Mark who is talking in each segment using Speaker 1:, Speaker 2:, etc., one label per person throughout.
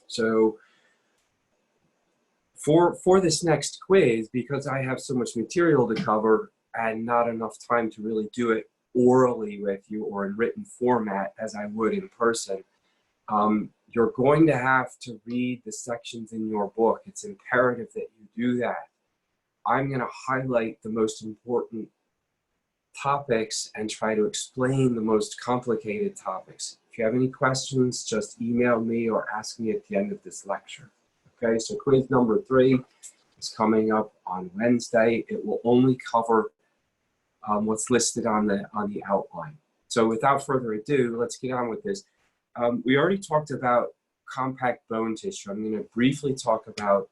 Speaker 1: So for this next quiz, because I have so much material to cover and not enough time to really do it orally with you or in written format as I would in person, you're going to have to read the sections in your book. It's imperative that you do that. I'm going to highlight the most important topics and try to explain the most complicated topics. If you have any questions, just email me or ask me at the end of this lecture. Okay, so quiz number 3 is coming up on Wednesday. It will only cover what's listed on the outline. So without further ado, let's get on with this. We already talked about compact bone tissue. I'm going to briefly talk about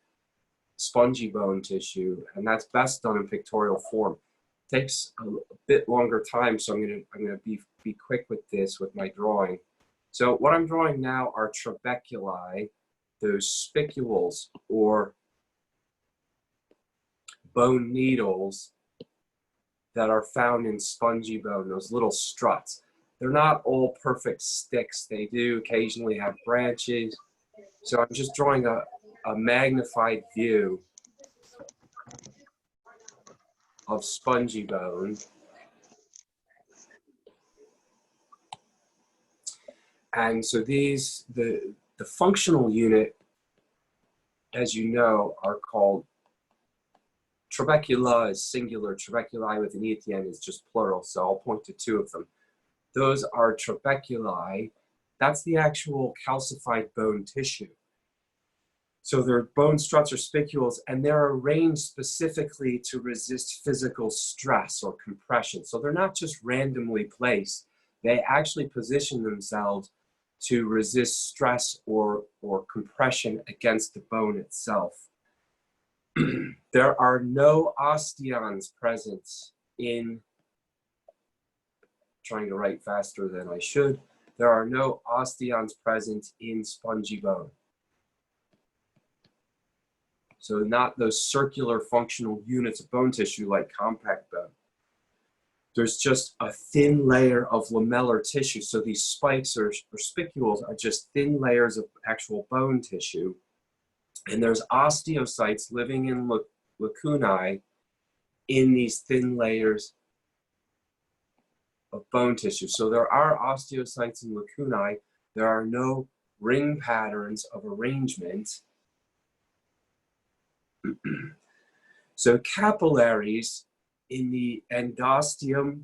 Speaker 1: spongy bone tissue, and that's best done in pictorial form. It takes a bit longer time, so I'm going to be quick with this with my drawing. So what I'm drawing now are trabeculi, those spicules or bone needles that are found in spongy bone, those little struts. They're not all perfect sticks. They do occasionally have branches. So I'm just drawing a magnified view of spongy bone. And so these, the functional unit, as you know, are called trabecula is singular, trabeculi with an E at the end is just plural, so I'll point to 2 of them. Those are trabeculi. That's the actual calcified bone tissue. So they're bone struts or spicules, and they're arranged specifically to resist physical stress or compression. So they're not just randomly placed. They actually position themselves to resist stress or compression against the bone itself. There are no osteons present in, trying to write faster than I should, there are no osteons present in spongy bone. So not those circular functional units of bone tissue like compact bone. There's just a thin layer of lamellar tissue. So these spikes or spicules are just thin layers of actual bone tissue. And there's osteocytes living in lacunae in these thin layers of bone tissue. So there are osteocytes in lacunae. There are no ring patterns of arrangement. So capillaries in the endosteum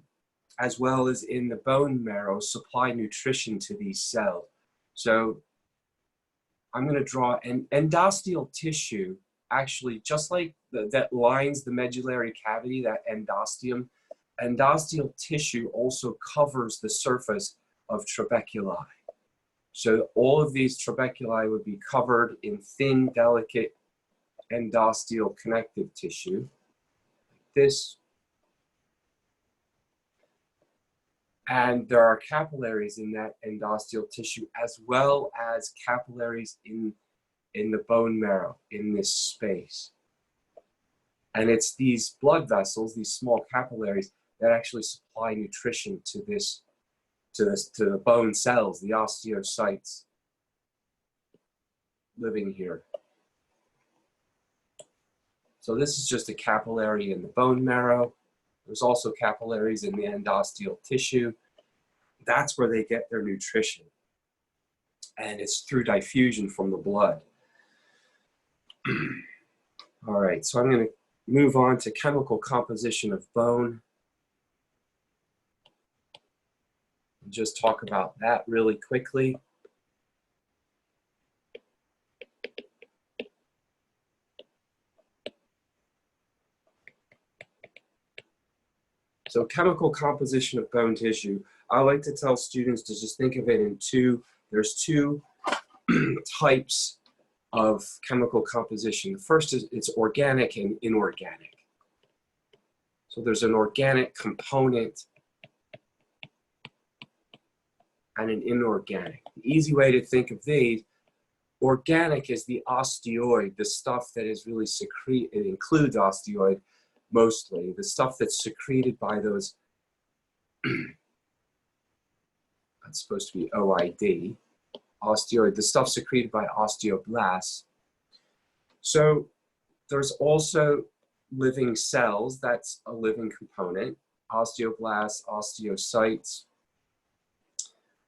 Speaker 1: as well as in the bone marrow supply nutrition to these cells. So I'm going to draw an endosteal tissue, actually just like that lines the medullary cavity, that endosteum. Endosteal tissue also covers the surface of trabeculi. So all of these trabeculi would be covered in thin, delicate endosteal connective tissue, like this. And there are capillaries in that endosteal tissue as well as capillaries in the bone marrow in this space. And it's these blood vessels, these small capillaries, that actually supply nutrition to the bone cells, the osteocytes living here. So this is just a capillary in the bone marrow. There's also capillaries in the endosteal tissue. That's where they get their nutrition. And it's through diffusion from the blood. All right, so I'm going to move on to chemical composition of bone. And just talk about that really quickly. So chemical composition of bone tissue, I like to tell students to just think of it in there's two types of chemical composition. The first is it's organic and inorganic. So there's an organic component and an inorganic. The easy way to think of these, organic is the osteoid, the stuff that is really secreted, it includes osteoid, mostly, the stuff that's secreted by those, that's supposed to be OID, osteoid, the stuff secreted by osteoblasts. So there's also living cells, that's a living component, osteoblasts, osteocytes,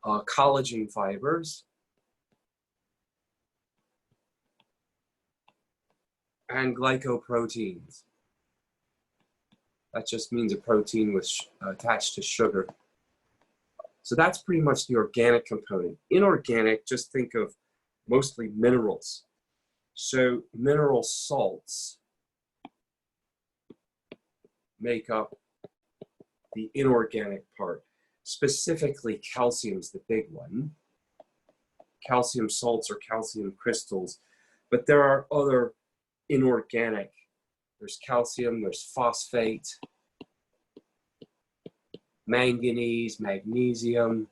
Speaker 1: collagen fibers, and glycoproteins. That just means a protein with attached to sugar. So that's pretty much the organic component. Inorganic, just think of mostly minerals. So mineral salts make up the inorganic part. Specifically, calcium's the big one. Calcium salts or calcium crystals. But there are other inorganic. There's calcium, there's phosphate, manganese, magnesium.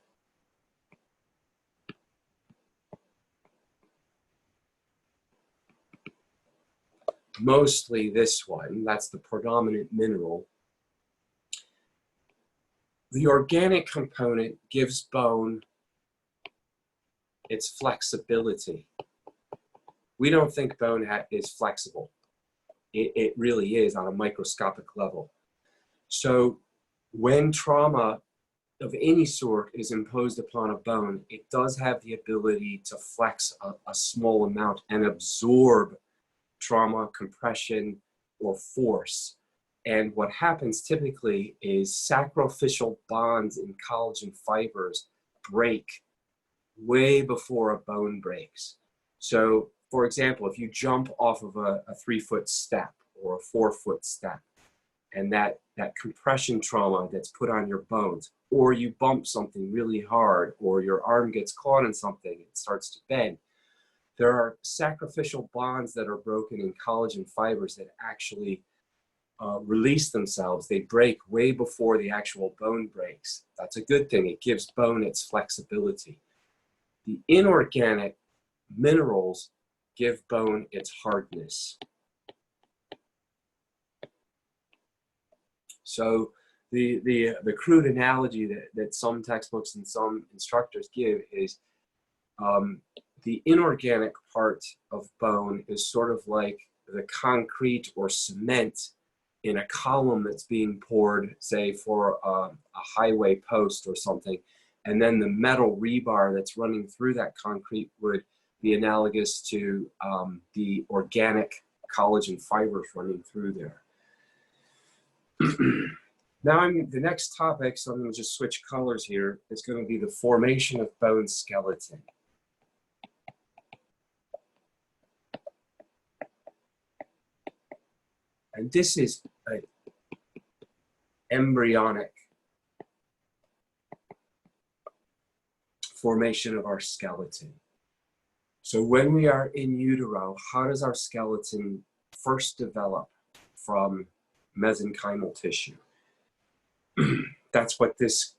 Speaker 1: Mostly this one, that's the predominant mineral. The organic component gives bone its flexibility. We don't think bone is flexible. It really is on a microscopic level. So when trauma of any sort is imposed upon a bone, it does have the ability to flex a small amount and absorb trauma, compression, or force. And what happens typically is sacrificial bonds in collagen fibers break way before a bone breaks. So, for example, if you jump off of a 3-foot step or a 4-foot step, and that compression trauma that's put on your bones, or you bump something really hard, or your arm gets caught in something, it starts to bend, there are sacrificial bonds that are broken in collagen fibers that actually release themselves. They break way before the actual bone breaks. That's a good thing. It gives bone its flexibility. The inorganic minerals give bone its hardness. So the crude analogy that some textbooks and some instructors give is the inorganic part of bone is sort of like the concrete or cement in a column that's being poured, say, for a highway post or something, and then the metal rebar that's running through that concrete would be analogous to the organic collagen fibers running through there. Now the next topic, so I'm going to just switch colors here, is going to be the formation of bone skeleton. And this is an embryonic formation of our skeleton. So when we are in utero, how does our skeleton first develop from mesenchymal tissue? That's what this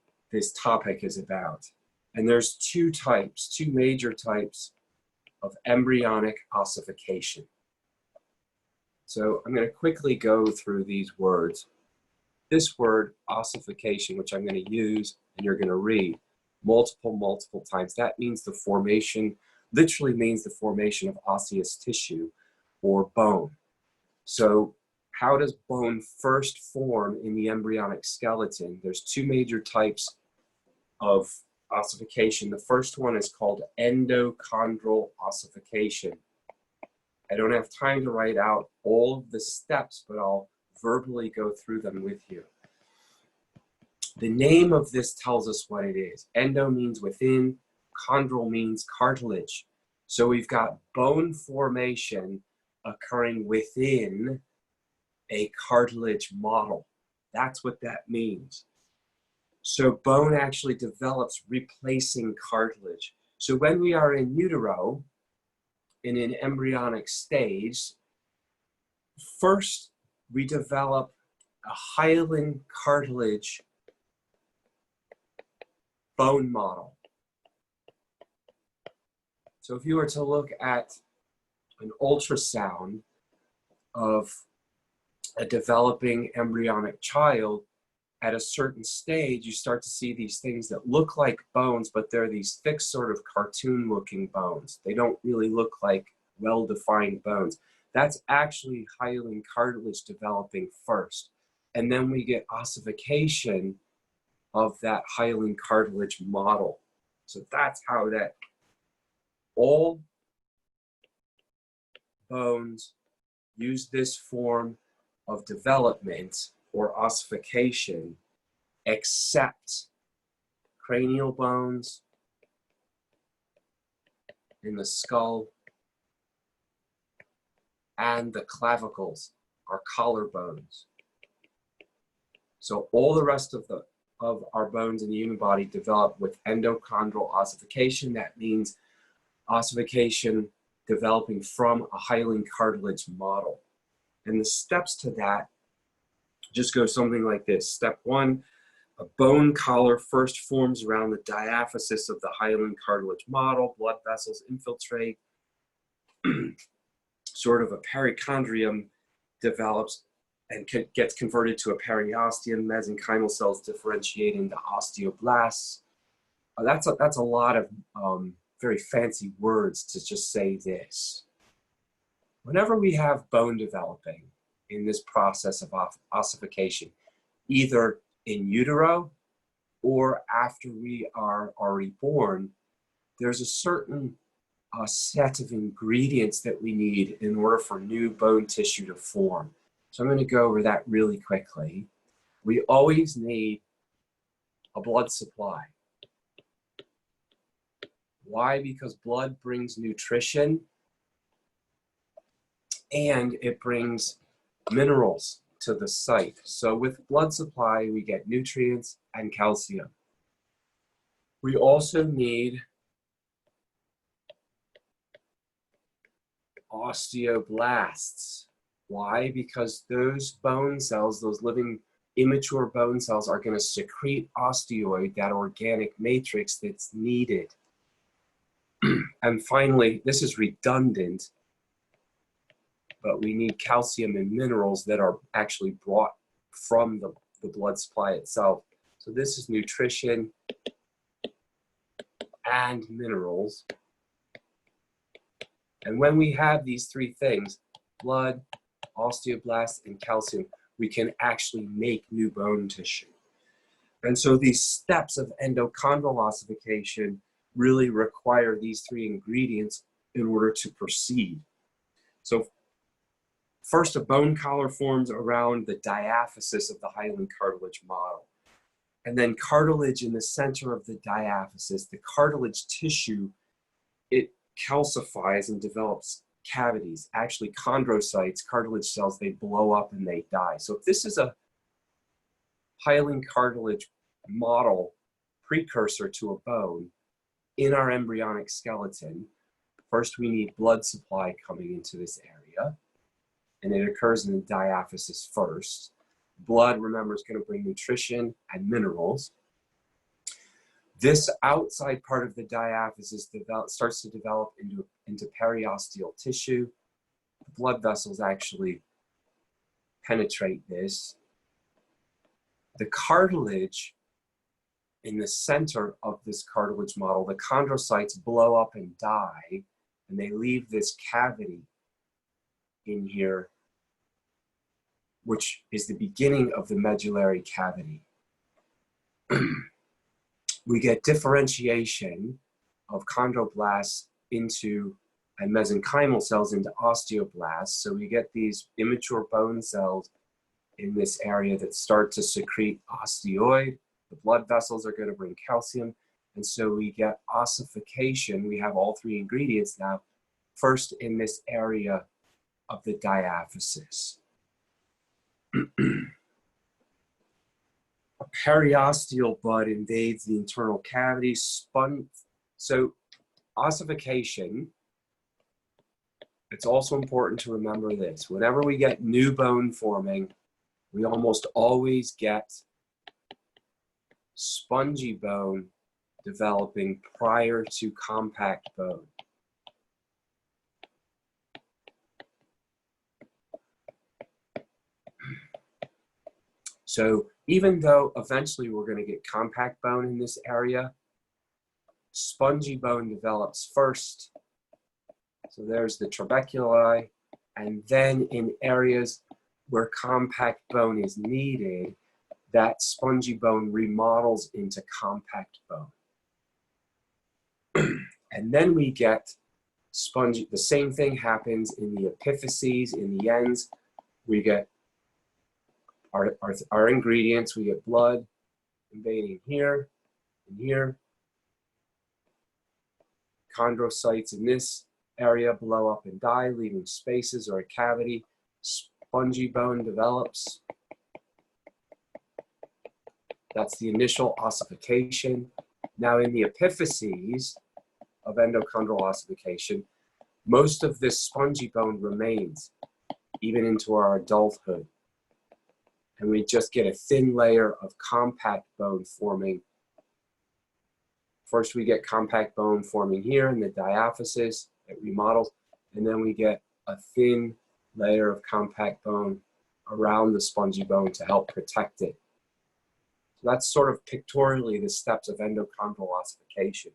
Speaker 1: topic is about. And there's two major types of embryonic ossification. So I'm going to quickly go through these words. This word, ossification, which I'm going to use and you're going to read multiple times, that means the formation, literally means the formation of osseous tissue or bone. So how does bone first form in the embryonic skeleton? There's two major types of ossification. The first one is called endochondral ossification. I don't have time to write out all of the steps, but I'll verbally go through them with you. The name of this tells us what it is. Endo means within, chondral means cartilage. So we've got bone formation occurring within a cartilage model. That's what that means. So bone actually develops replacing cartilage. So when we are in utero, in an embryonic stage, first we develop a hyaline cartilage bone model. So if you were to look at an ultrasound of a developing embryonic child, at a certain stage, you start to see these things that look like bones, but they're these thick sort of cartoon looking bones. They don't really look like well-defined bones. That's actually hyaline cartilage developing first. And then we get ossification of that hyaline cartilage model. So that's how that all bones use this form of development or ossification, except cranial bones in the skull and the clavicles or collarbones. So all the rest of our bones in the human body develop with endochondral ossification. That means ossification developing from a hyaline cartilage model. And the steps to that just go something like this. Step one, a bone collar first forms around the diaphysis of the hyaline cartilage model. Blood vessels infiltrate. Sort of a perichondrium develops and gets converted to a periosteum. Mesenchymal cells differentiate into osteoblasts. That's a lot of very fancy words to just say this. Whenever we have bone developing in this process of ossification, either in utero or after we are already born, there's a certain set of ingredients that we need in order for new bone tissue to form. So I'm going to go over that really quickly. We always need a blood supply. Why? Because blood brings nutrition and it brings minerals to the site. So with blood supply, we get nutrients and calcium. We also need osteoblasts. Why? Because those bone cells, those living immature bone cells, are going to secrete osteoid, that organic matrix that's needed. And finally, this is redundant, but we need calcium and minerals that are actually brought from the blood supply itself. So this is nutrition and minerals. And when we have these three things, blood, osteoblasts, and calcium, we can actually make new bone tissue. And so these steps of endochondral ossification really require these three ingredients in order to proceed. So first, a bone collar forms around the diaphysis of the hyaline cartilage model. And then cartilage in the center of the diaphysis, the cartilage tissue, it calcifies and develops cavities. Actually, chondrocytes, cartilage cells, they blow up and they die. So if this is a hyaline cartilage model precursor to a bone in our embryonic skeleton, first we need blood supply coming into this area, and it occurs in the diaphysis first. Blood, remember, is going to bring nutrition and minerals. This outside part of the diaphysis starts to develop into periosteal tissue. The blood vessels actually penetrate this. The cartilage in the center of this cartilage model, the chondrocytes blow up and die, and they leave this cavity in here, which is the beginning of the medullary cavity. We get differentiation of chondroblasts into, and mesenchymal cells into osteoblasts. So we get these immature bone cells in this area that start to secrete osteoid. The blood vessels are going to bring calcium. And so we get ossification. We have all three ingredients now, first in this area of the diaphysis. A periosteal bud invades the internal cavity. So ossification, it's also important to remember this. Whenever we get new bone forming, we almost always get spongy bone developing prior to compact bone. So even though eventually we're going to get compact bone in this area, spongy bone develops first. So there's the trabeculi, and then in areas where compact bone is needed, that spongy bone remodels into compact bone. And then we get spongy, the same thing happens in the epiphyses, in the ends. We get our ingredients, we get blood invading here and here. Chondrocytes in this area blow up and die, leaving spaces or a cavity. Spongy bone develops. That's the initial ossification. Now in the epiphyses of endochondral ossification, most of this spongy bone remains even into our adulthood. And we just get a thin layer of compact bone forming. First we get compact bone forming here in the diaphysis, it remodels, and then we get a thin layer of compact bone around the spongy bone to help protect it. So that's sort of pictorially the steps of endochondral ossification.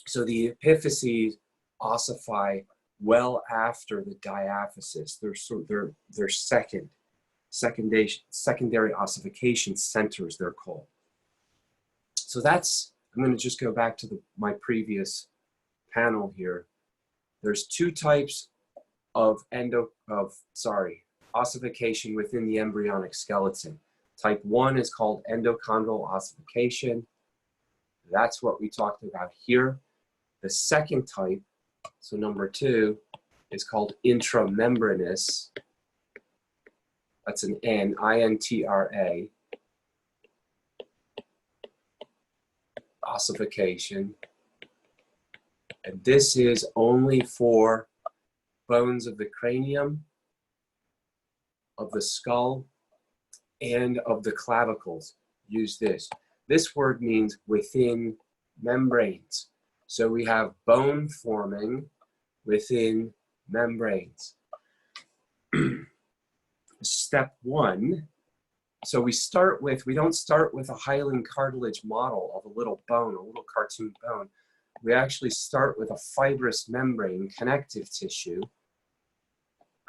Speaker 1: So the epiphyses ossify well after the diaphysis. They're secondary ossification centers, they're called. So that's, I'm going to just go back to my previous panel here. There's two types of ossification within the embryonic skeleton. Type 1 is called endochondral ossification. That's what we talked about here. The second type, so number 2, is called intramembranous. That's an N, I-N-T-R-A. Ossification. And this is only for bones of the cranium, of the skull, and of the clavicles. Use this. This word means within membranes. So we have bone forming within membranes. Step 1. So we don't start with a hyaline cartilage model of a little bone, a little cartoon bone. We actually start with a fibrous membrane, connective tissue,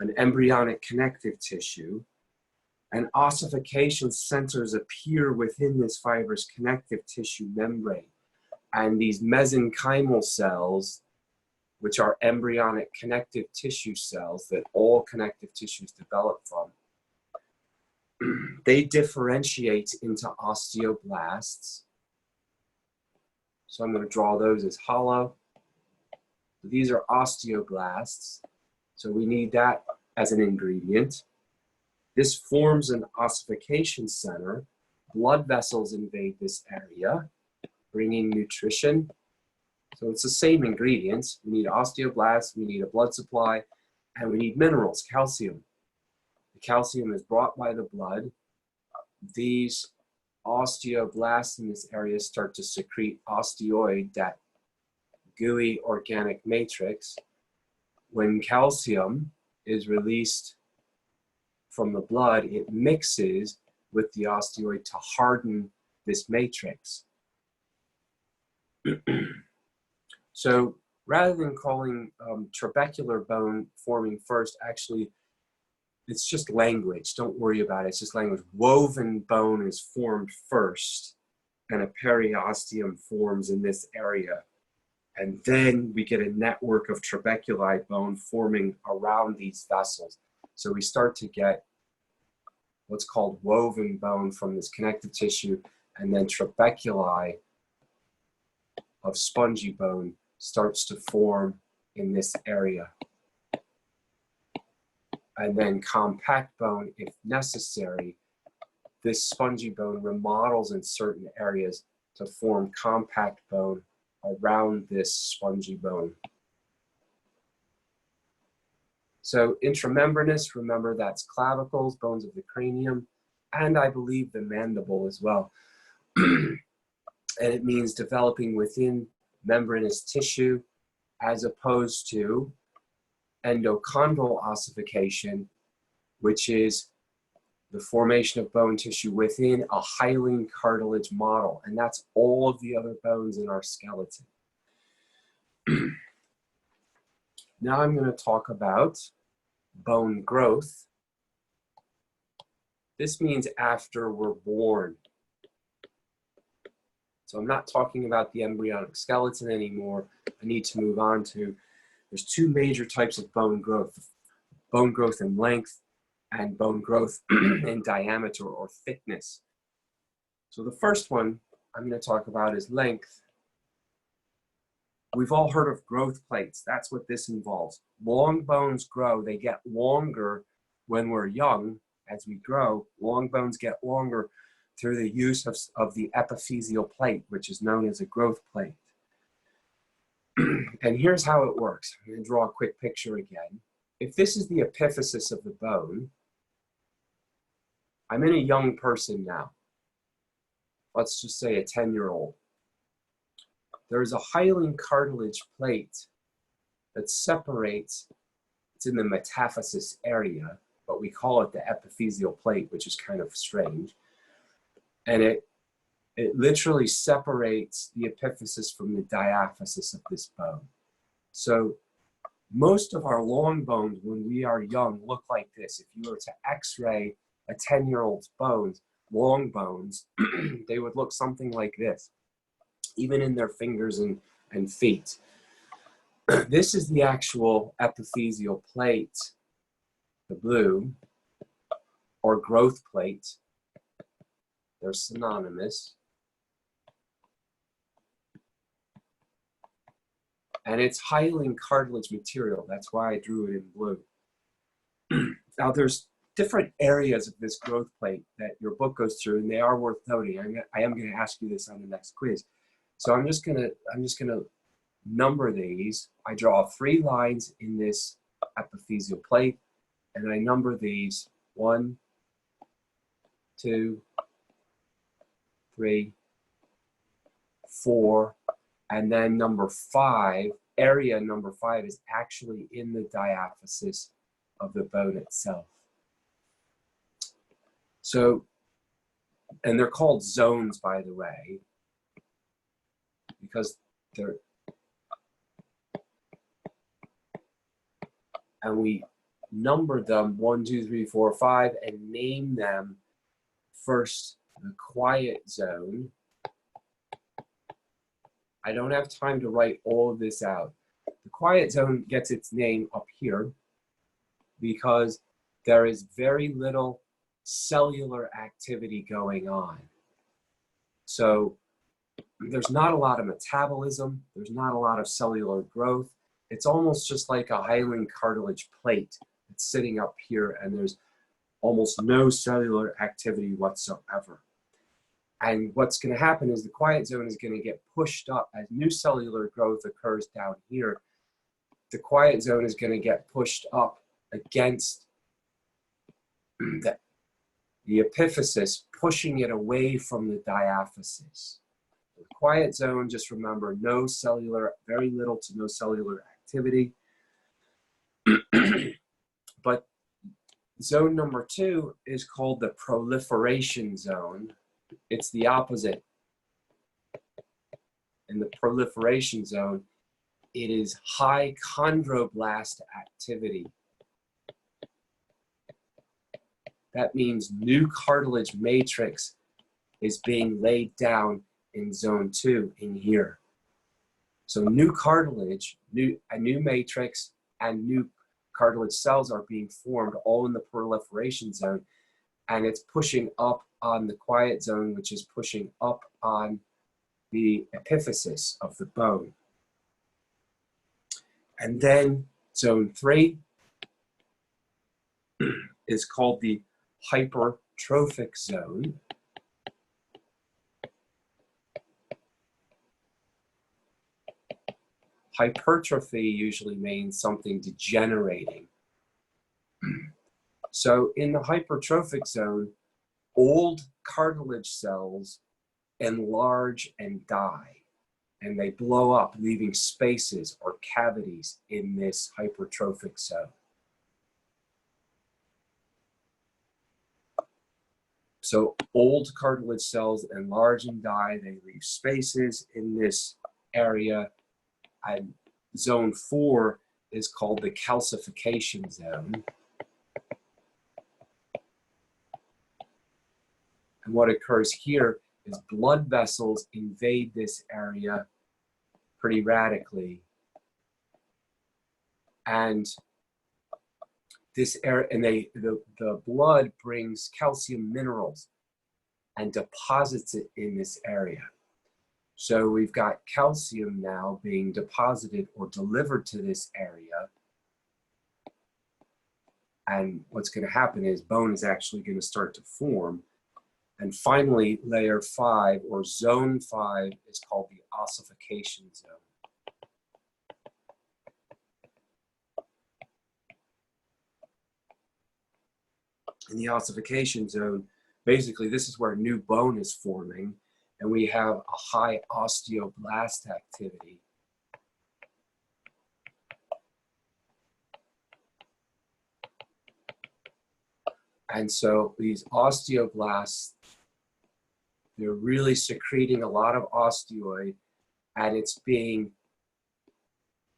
Speaker 1: an embryonic connective tissue, and ossification centers appear within this fibrous connective tissue membrane. And these mesenchymal cells, which are embryonic connective tissue cells that all connective tissues develop from, they differentiate into osteoblasts. So I'm going to draw those as hollow. These are osteoblasts. So we need that as an ingredient. This forms an ossification center. Blood vessels invade this area, bringing nutrition. So it's the same ingredients. We need osteoblasts, we need a blood supply, and we need minerals, calcium. The calcium is brought by the blood. These osteoblasts in this area start to secrete osteoid, that gooey organic matrix. When calcium is released from the blood, it mixes with the osteoid to harden this matrix. So rather than calling trabecular bone forming first, actually, it's just language. Don't worry about it. It's just language. Woven bone is formed first, and a periosteum forms in this area. And then we get a network of trabeculi bone forming around these vessels. So we start to get what's called woven bone from this connective tissue, and then trabeculi of spongy bone starts to form in this area. And then compact bone, if necessary, this spongy bone remodels in certain areas to form compact bone around this spongy bone. So intramembranous, remember that's clavicles, bones of the cranium, and I believe the mandible as well. And it means developing within membranous tissue, as opposed to endochondral ossification, which is the formation of bone tissue within a hyaline cartilage model, and that's all of the other bones in our skeleton. Now I'm going to talk about bone growth. This means after we're born. So I'm not talking about the embryonic skeleton anymore. I need to move on to, there's two major types of bone growth in length and bone growth in diameter or thickness. So the first one I'm going to talk about is length. We've all heard of growth plates. That's what this involves. Long bones grow. They get longer when we're young. As we grow, long bones get longer through the use of the epiphyseal plate, which is known as a growth plate. And here's how it works. I'm going to draw a quick picture again. If this is the epiphysis of the bone, I'm in a young person now. Let's just say a 10-year-old. There's a hyaline cartilage plate that separates, it's in the metaphysis area, but we call it the epiphyseal plate, which is kind of strange. And it literally separates the epiphysis from the diaphysis of this bone. So most of our long bones when we are young look like this. If you were to x-ray a 10-year-old's bones, long bones, they would look something like this, even in their fingers and feet. This is the actual epiphyseal plate, the blue, or growth plate. They're synonymous. And it's hyaline cartilage material. That's why I drew it in blue. Now there's different areas of this growth plate that your book goes through, and they are worth noting. I am going to ask you this on the next quiz. So I'm just gonna number these. I draw 3 lines in this epiphyseal plate, and I number these 1, 2, 3, 4, and then number 5, area number 5 is actually in the diaphysis of the bone itself. So, and they're called zones, by the way, because they're, and we numbered them 1, 2, 3, 4, 5, and name them first the quiet zone. I don't have time to write all of this out. The quiet zone gets its name up here because there is very little cellular activity going on. So there's not a lot of metabolism, there's not a lot of cellular growth. It's almost just like a hyaline cartilage plate that's sitting up here, and there's almost no cellular activity whatsoever. And what's going to happen is the quiet zone is going to get pushed up as new cellular growth occurs down here. The quiet zone is going to get pushed up against the epiphysis, pushing it away from the diaphysis. The quiet zone, just remember, no cellular, very little to no cellular activity. But zone number 2 is called the proliferation zone. It's the opposite. In the proliferation zone, it is high chondroblast activity. That means new cartilage matrix is being laid down in zone 2 in here. So new cartilage, a new matrix, and new cartilage cells are being formed all in the proliferation zone, and it's pushing up on the quiet zone, which is pushing up on the epiphysis of the bone. And then zone 3 is called the hypertrophic zone. Hypertrophy usually means something degenerating. So in the hypertrophic zone, old cartilage cells enlarge and die, and they blow up, leaving spaces or cavities in this hypertrophic zone. So old cartilage cells enlarge and die. They leave spaces in this area. And zone 4 is called the calcification zone. And what occurs here is blood vessels invade this area pretty radically. And this area, and the blood brings calcium minerals and deposits it in this area. So we've got calcium now being deposited or delivered to this area. And what's going to happen is bone is actually going to start to form. And finally, layer 5 or zone 5 is called the ossification zone. In the ossification zone, basically this is where new bone is forming, and we have a high osteoblast activity. And so these osteoblasts, they're really secreting a lot of osteoid, and it's being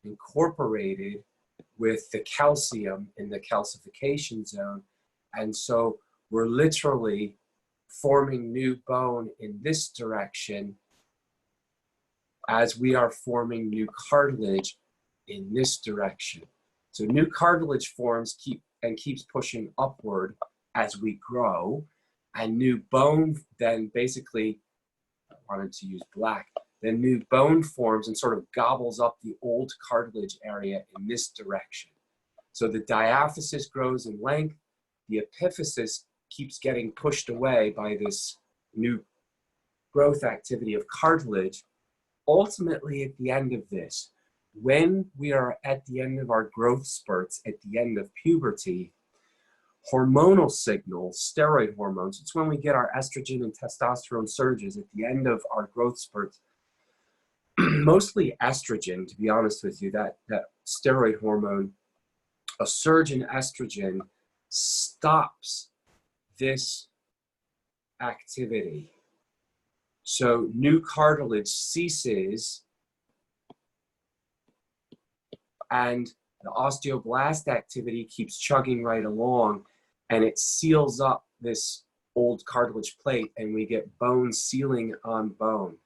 Speaker 1: incorporated with the calcium in the calcification zone. And so we're literally forming new bone in this direction as we are forming new cartilage in this direction. So new cartilage forms keeps pushing upward as we grow, and new bone then basically, I wanted to use black, then new bone forms and sort of gobbles up the old cartilage area in this direction. So the diaphysis grows in length, the epiphysis keeps getting pushed away by this new growth activity of cartilage. Ultimately, at the end of this, when we are at the end of our growth spurts, at the end of puberty, hormonal signals, steroid hormones, it's when we get our estrogen and testosterone surges at the end of our growth spurts, mostly estrogen, to be honest with you, that steroid hormone, a surge in estrogen stops this activity. So new cartilage ceases, and the osteoblast activity keeps chugging right along, and it seals up this old cartilage plate, and we get bone sealing on bone.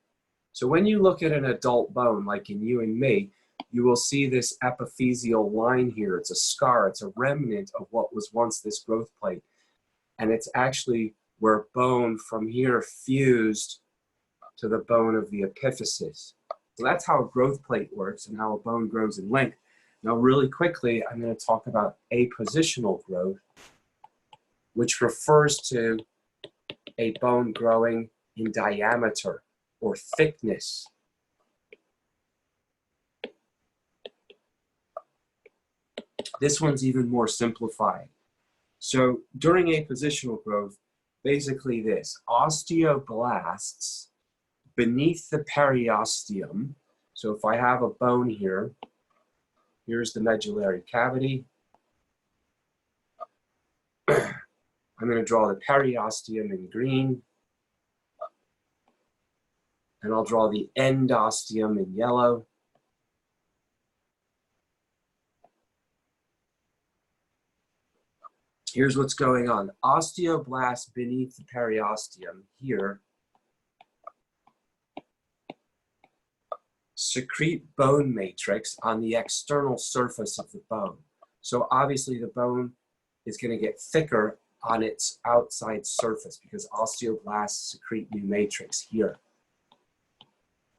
Speaker 1: So when you look at an adult bone, like in you and me, you will see this epiphyseal line here. It's a scar, it's a remnant of what was once this growth plate. And it's actually where bone from here fused to the bone of the epiphysis. So that's how a growth plate works and how a bone grows in length. Now, really quickly, I'm going to talk about apositional growth, which refers to a bone growing in diameter or thickness. This one's even more simplified. So during apositional growth, basically this, osteoblasts beneath the periosteum. So if I have a bone here, here's the medullary cavity. I'm going to draw the periosteum in green. And I'll draw the endosteum in yellow. Here's what's going on. Osteoblasts beneath the periosteum here secrete bone matrix on the external surface of the bone. So obviously the bone is going to get thicker on its outside surface because osteoblasts secrete new matrix here,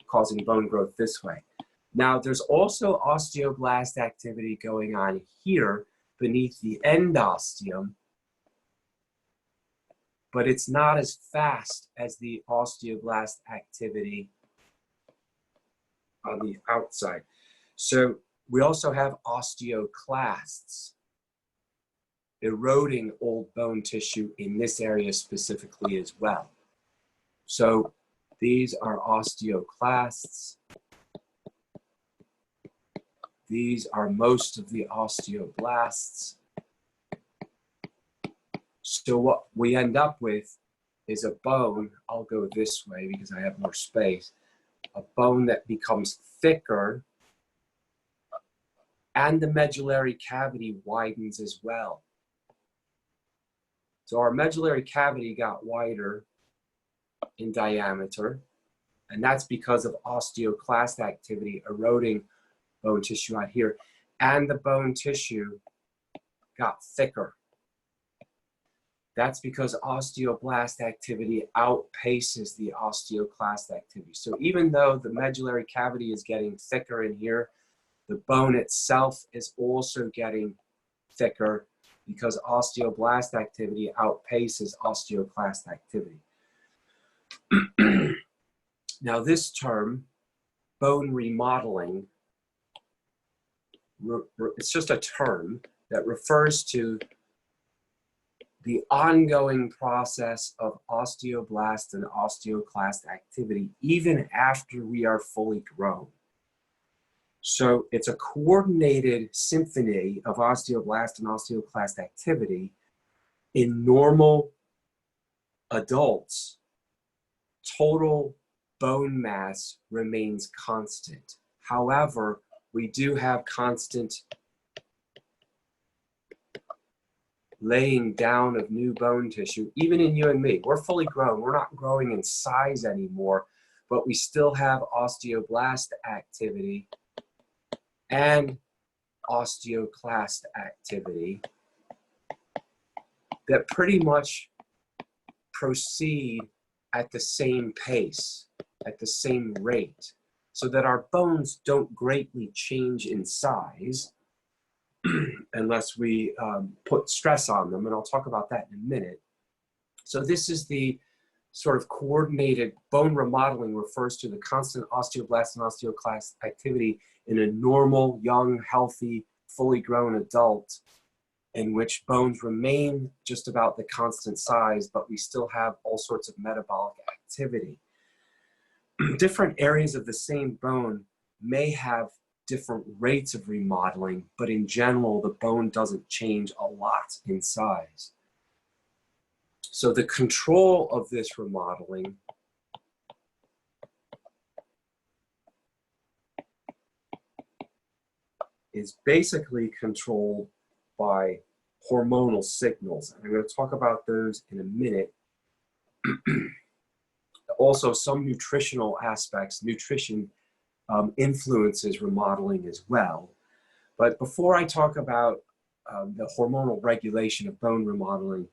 Speaker 1: causing bone growth this way. Now there's also osteoblast activity going on here beneath the endosteum, but it's not as fast as the osteoblast activity on the outside. So we also have osteoclasts eroding old bone tissue in this area specifically as well. So these are osteoclasts. These are most of the osteoblasts. So what we end up with is a bone, I'll go this way because I have more space, a bone that becomes thicker and the medullary cavity widens as well. So our medullary cavity got wider in diameter, and that's because of osteoclast activity eroding bone tissue out here, and the bone tissue got thicker. That's because osteoblast activity outpaces the osteoclast activity. So even though the medullary cavity is getting thicker in here, the bone itself is also getting thicker because osteoblast activity outpaces osteoclast activity. Now this term, bone remodeling, it's just a term that refers to the ongoing process of osteoblast and osteoclast activity even after we are fully grown. So it's a coordinated symphony of osteoblast and osteoclast activity. In normal adults, total bone mass remains constant. However, we do have constant laying down of new bone tissue, even in you and me. We're fully grown. We're not growing in size anymore, but we still have osteoblast activity and osteoclast activity that pretty much proceed at the same pace, at the same rate, so that our bones don't greatly change in size unless we put stress on them, and I'll talk about that in a minute. So this is the sort of coordinated bone remodeling, refers to the constant osteoblast and osteoclast activity in a normal, young, healthy, fully grown adult, in which bones remain just about the constant size, but we still have all sorts of metabolic activity. Different areas of the same bone may have different rates of remodeling, but in general, the bone doesn't change a lot in size. So the control of this remodeling is basically controlled by hormonal signals. And I'm going to talk about those in a minute. Also, some nutritional aspects, nutrition influences remodeling as well. But before I talk about the hormonal regulation of bone remodeling,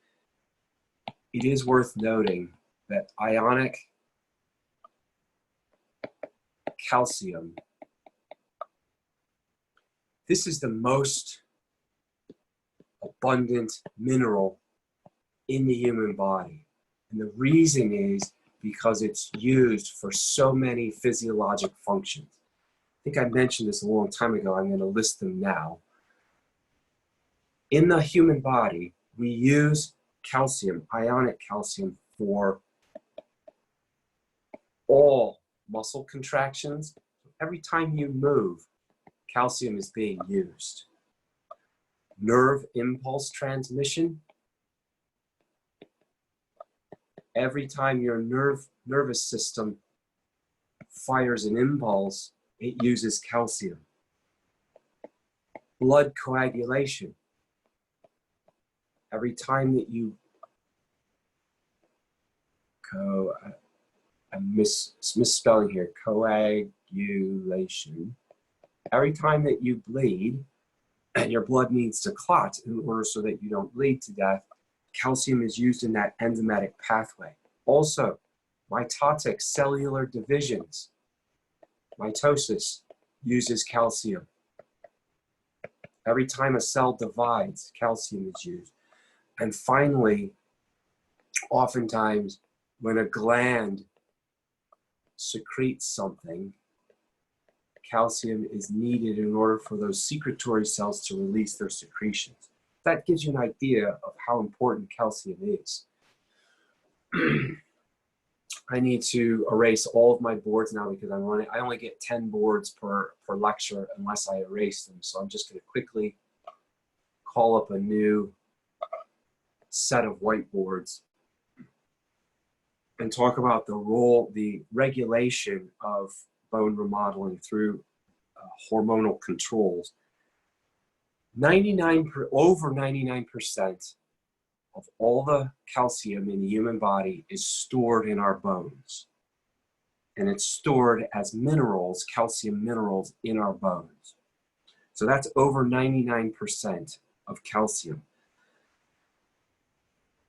Speaker 1: it is worth noting that ionic calcium, this is the most abundant mineral in the human body. And the reason is because it's used for so many physiologic functions. I think I mentioned this a long time ago. I'm going to list them now. In the human body, we use calcium, ionic calcium, for all muscle contractions. Every time you move, calcium is being used. Nerve impulse transmission. Every time your nervous system fires an impulse, it uses calcium. Blood coagulation. Every time that you I'm misspelling here, coagulation. Every time that you bleed and your blood needs to clot in order so that you don't bleed to death, calcium is used in that enzymatic pathway. Also, mitotic cellular divisions. Mitosis uses calcium. Every time a cell divides, calcium is used. And finally, oftentimes, when a gland secretes something, calcium is needed in order for those secretory cells to release their secretions. That gives you an idea of how important calcium is. I need to erase all of my boards now because I only get 10 boards per lecture unless I erase them. So I'm just going to quickly call up a new set of whiteboards. and talk about the role, the regulation of bone remodeling through hormonal controls. Over 99% of all the calcium in the human body is stored in our bones. And it's stored as minerals, calcium minerals in our bones. So that's over 99% of calcium.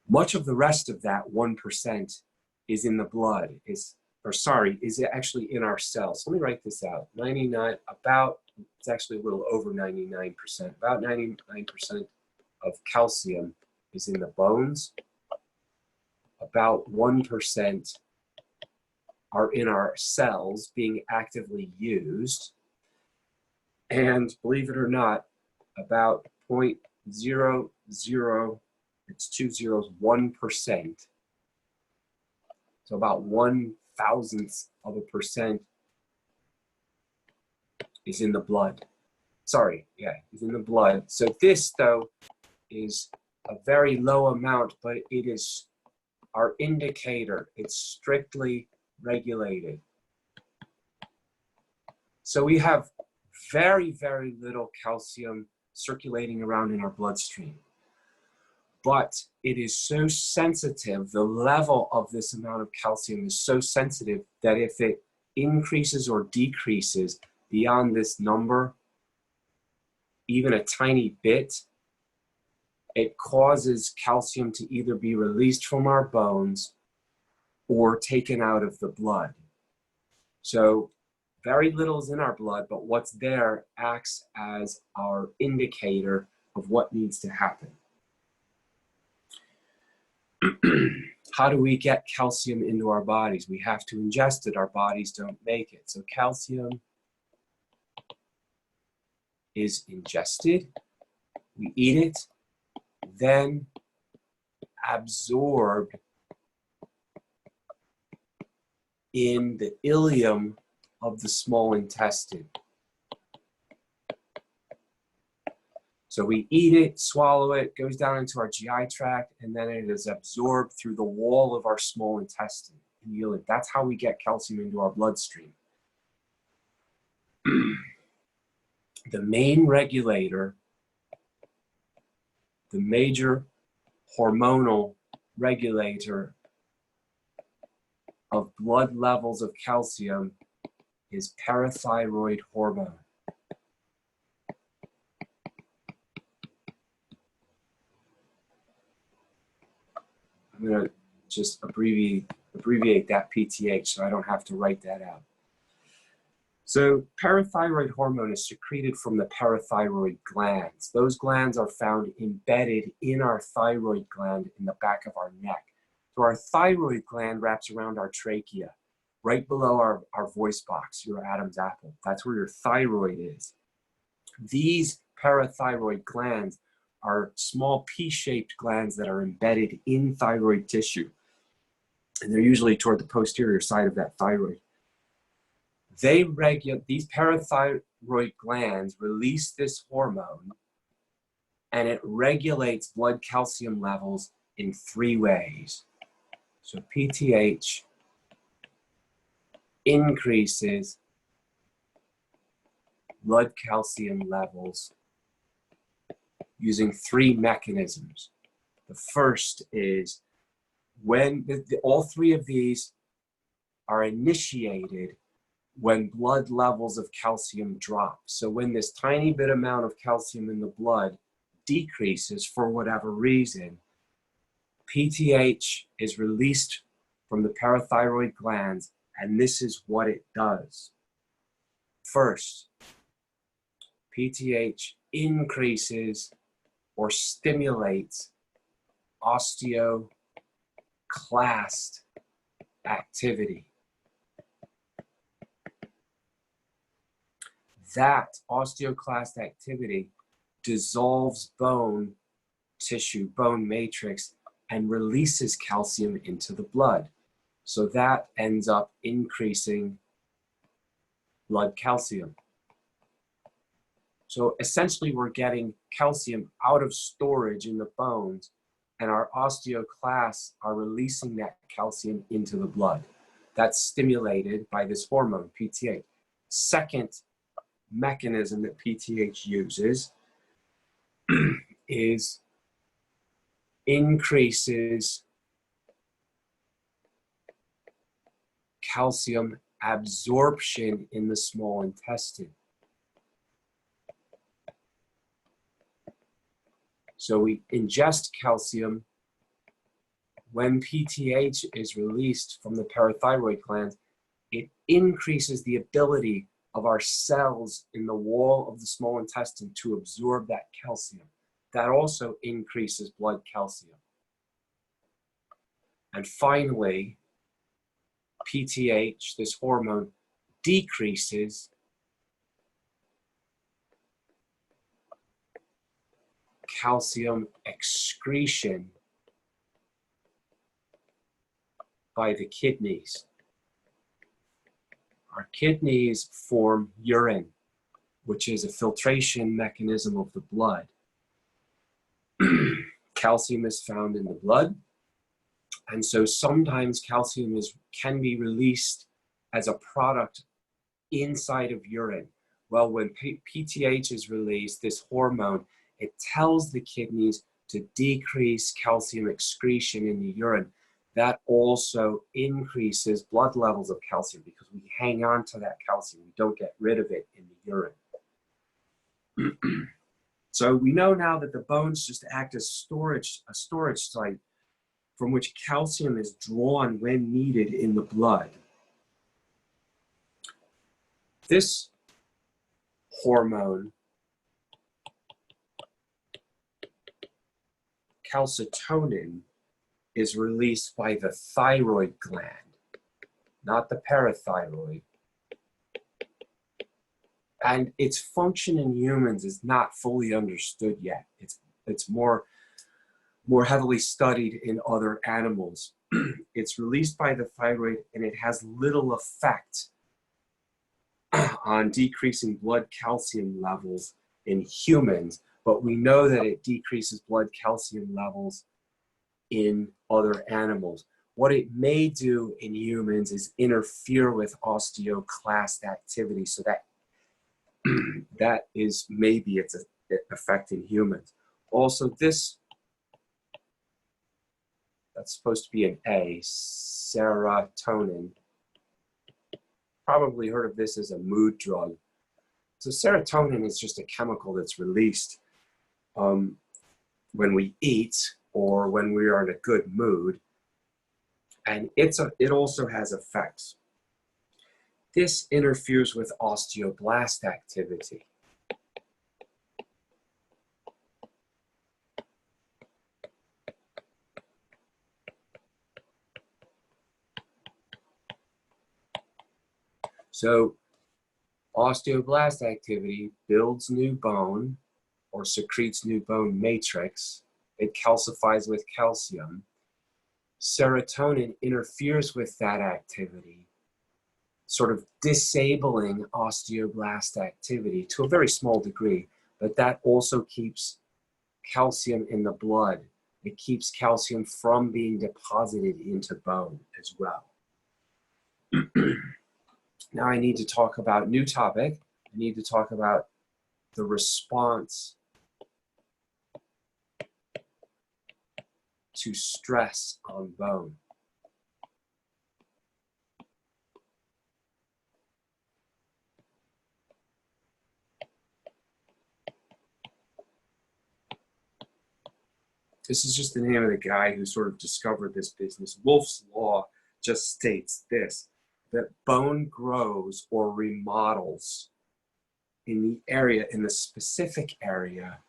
Speaker 1: Much of the rest of that 1% is in the blood, is actually in our cells. So let me write this out. It's actually a little over 99%. About 99% of calcium is in the bones. About 1% are in our cells being actively used. And believe it or not, about 0.00, it's 2 zeros, 1%. So about 1/1000th of a percent is in the blood. Is in the blood. So this, though, is a very low amount, but it is our indicator. It's strictly regulated. So we have very, very little calcium circulating around in our bloodstream. But it is so sensitive, the level of this amount of calcium is so sensitive that if it increases or decreases beyond this number, even a tiny bit, it causes calcium to either be released from our bones or taken out of the blood. So very little is in our blood, but what's there acts as our indicator of what needs to happen. How do we get calcium into our bodies? We have to ingest it. Our bodies don't make it. So calcium is ingested. We eat it, then absorbed in the ileum of the small intestine. So we eat it, swallow it, goes down into our GI tract, and then it is absorbed through the wall of our small intestine. That's how we get calcium into our bloodstream. The main regulator, the major hormonal regulator of blood levels of calcium is parathyroid hormone. I'm going to just abbreviate that PTH so I don't have to write that out. So parathyroid hormone is secreted from the parathyroid glands. Those glands are found embedded in our thyroid gland in the back of our neck. So our thyroid gland wraps around our trachea, right below our voice box, your Adam's apple. That's where your thyroid is. These parathyroid glands are small pea-shaped glands that are embedded in thyroid tissue. And they're usually toward the posterior side of that thyroid. These parathyroid glands release this hormone, and it regulates blood calcium levels in 3 ways. So PTH increases blood calcium levels using 3 mechanisms. The first is when all 3 of these are initiated when blood levels of calcium drop. So when this tiny bit amount of calcium in the blood decreases for whatever reason, PTH is released from the parathyroid glands, and this is what it does. First, PTH increases or stimulates osteoclast activity. That osteoclast activity dissolves bone tissue, bone matrix, and releases calcium into the blood. So that ends up increasing blood calcium. So essentially we're getting calcium out of storage in the bones and our osteoclasts are releasing that calcium into the blood. That's stimulated by this hormone, PTH. Second mechanism that PTH uses is increases calcium absorption in the small intestine. So we ingest calcium. When PTH is released from the parathyroid gland, it increases the ability of our cells in the wall of the small intestine to absorb that calcium. That also increases blood calcium. And finally, PTH, this hormone, decreases calcium excretion by the kidneys. Our kidneys form urine, which is a filtration mechanism of the blood. Calcium is found in the blood, and so sometimes calcium can be released as a product inside of urine. Well, when PTH is released, this hormone, it tells the kidneys to decrease calcium excretion in the urine. That also increases blood levels of calcium because we hang on to that calcium. We don't get rid of it in the urine. So we know now that the bones just act as a storage site from which calcium is drawn when needed in the blood. This hormone, calcitonin, is released by the thyroid gland, not the parathyroid. And its function in humans is not fully understood yet. It's more heavily studied in other animals. It's released by the thyroid, and it has little effect on decreasing blood calcium levels in humans, but we know that it decreases blood calcium levels in other animals. What it may do in humans is interfere with osteoclast activity, so that that is maybe its effect in humans. Also, that's supposed to be an A, serotonin. Probably heard of this as a mood drug. So serotonin is just a chemical that's released when we eat or when we are in a good mood, and it also has effects. This interferes with osteoblast activity. So osteoblast activity builds new bone or secretes new bone matrix. It calcifies with calcium. Serotonin interferes with that activity, sort of disabling osteoblast activity to a very small degree, but that also keeps calcium in the blood. It keeps calcium from being deposited into bone as well. Now I need to talk about a new topic. I need to talk about the response to stress on bone. This is just the name of the guy who sort of discovered this business. Wolff's Law just states this, that bone grows or remodels in the specific area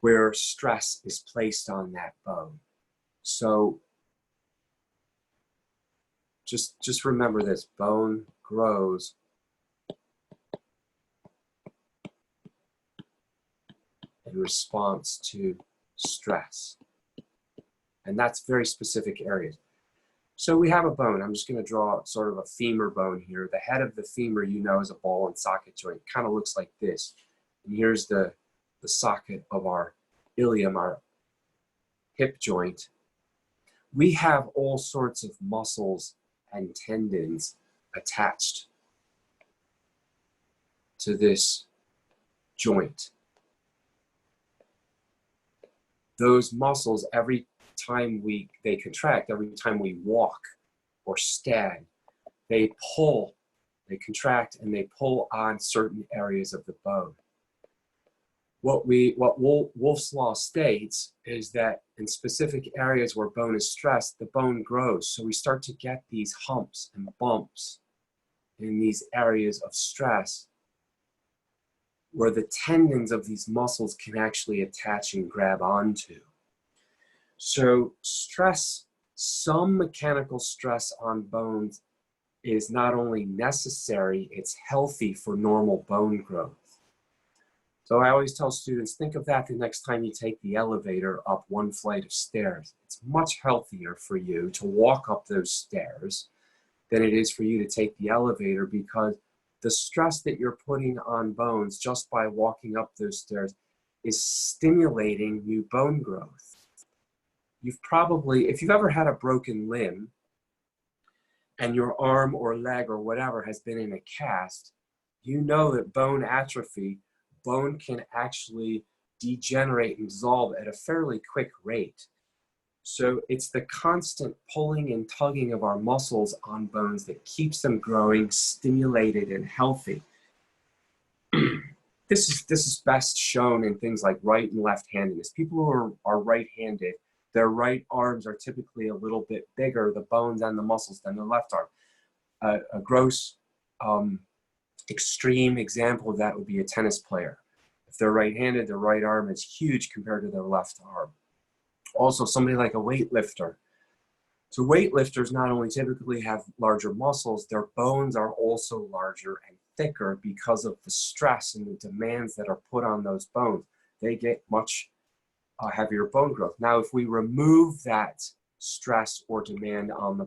Speaker 1: where stress is placed on that bone. So just remember this, bone grows in response to stress. And that's very specific areas. So we have a bone. I'm just going to draw sort of a femur bone here. The head of the femur, you know, is a ball and socket joint. It kind of looks like this. And here's the socket of our ilium, our hip joint, we have all sorts of muscles and tendons attached to this joint. Those muscles, every time they contract, every time we walk or stand, they pull, they contract, and they pull on certain areas of the bone. What Wolff's Law states is that in specific areas where bone is stressed, the bone grows. So we start to get these humps and bumps in these areas of stress where the tendons of these muscles can actually attach and grab onto. So stress, some mechanical stress on bones is not only necessary, it's healthy for normal bone growth. So I always tell students, think of that the next time you take the elevator up one flight of stairs. It's much healthier for you to walk up those stairs than it is for you to take the elevator, because the stress that you're putting on bones just by walking up those stairs is stimulating new bone growth. You've probably, if you've ever had a broken limb and your arm or leg or whatever has been in a cast, you know that bone atrophy, bone can actually degenerate and dissolve at a fairly quick rate. So it's the constant pulling and tugging of our muscles on bones that keeps them growing, stimulated, and healthy. This is best shown in things like right and left-handedness. People who are right-handed, their right arms are typically a little bit bigger, the bones and the muscles, than their left arm. A gross extreme example of that would be a tennis player. If they're right-handed, their right arm is huge compared to their left arm. Also, somebody like a weightlifter. So weightlifters not only typically have larger muscles, their bones are also larger and thicker because of the stress and the demands that are put on those bones. They get much heavier bone growth. Now, if we remove that stress or demand on the